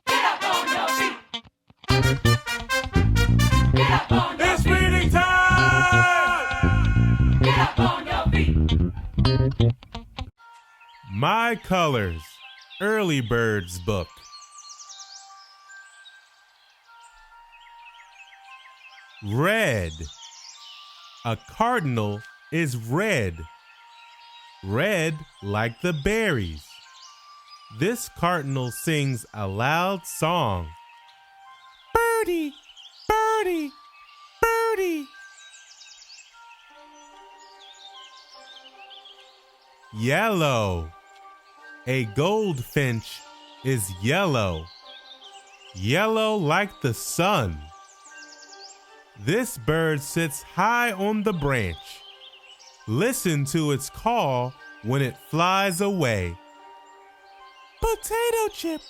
Get up on your feet. Get up on your It's feet. reading time! Get up on your feet. My Colors, Early Birds book. Red. A cardinal is red. Red like the berries. This cardinal sings a loud song. Birdie, birdie, birdie. Yellow. A goldfinch is yellow. Yellow like the sun. This bird sits high on the branch. Listen to its call when it flies away. Potato chip,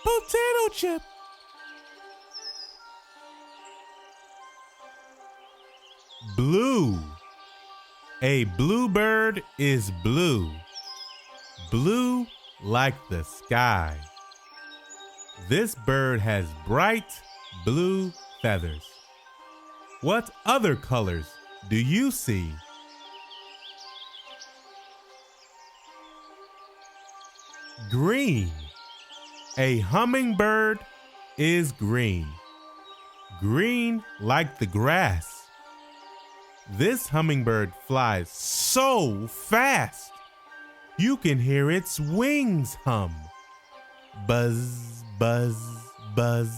potato chip. Blue. A bluebird is blue. Blue like the sky. This bird has bright blue feathers. What other colors do you see? Green. A hummingbird is green. Green like the grass. This hummingbird flies so fast, you can hear its wings hum. Buzz, buzz, buzz.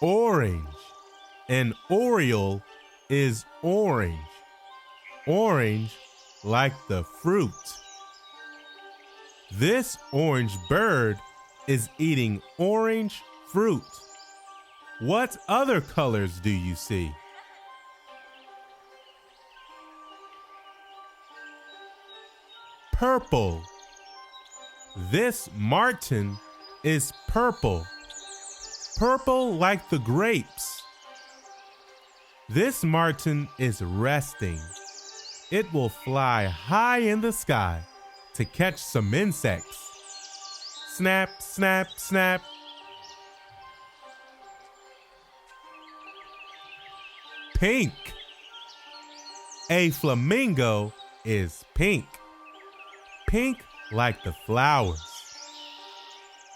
Orange. An oriole is orange. Orange like the fruit. This orange bird is eating orange fruit. What other colors do you see? Purple. This martin is purple. Purple like the grapes. This martin is resting. It will fly high in the sky to catch some insects. Snap, snap, snap. Pink. A flamingo is pink. Pink like the flowers.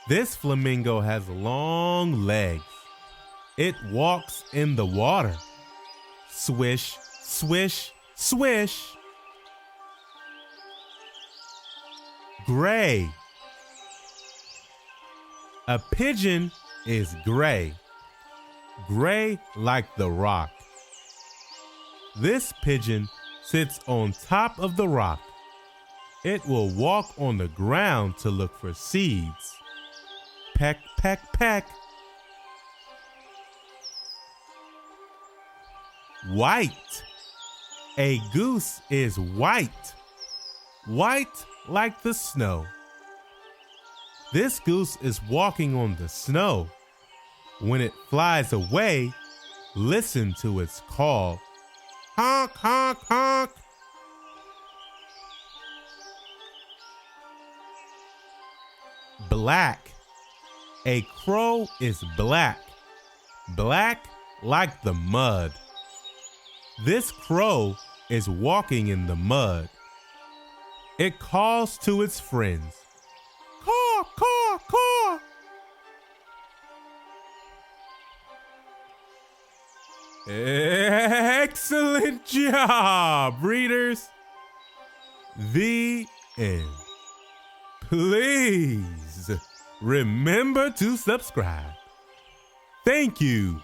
This flamingo has long legs. It walks in the water. Swish, swish, swish. Gray. A pigeon is gray. Gray like the rock. This pigeon sits on top of the rock. It will walk on the ground to look for seeds. Peck, peck, peck. White. A goose is white. White like the snow. This goose is walking on the snow. When it flies away, listen to its call. Honk, honk, honk. Black. A crow is black. Black like the mud. This crow is walking in the mud. It calls to its friends. Caw, caw, caw. Excellent job, readers. The end. Please remember to subscribe. Thank you.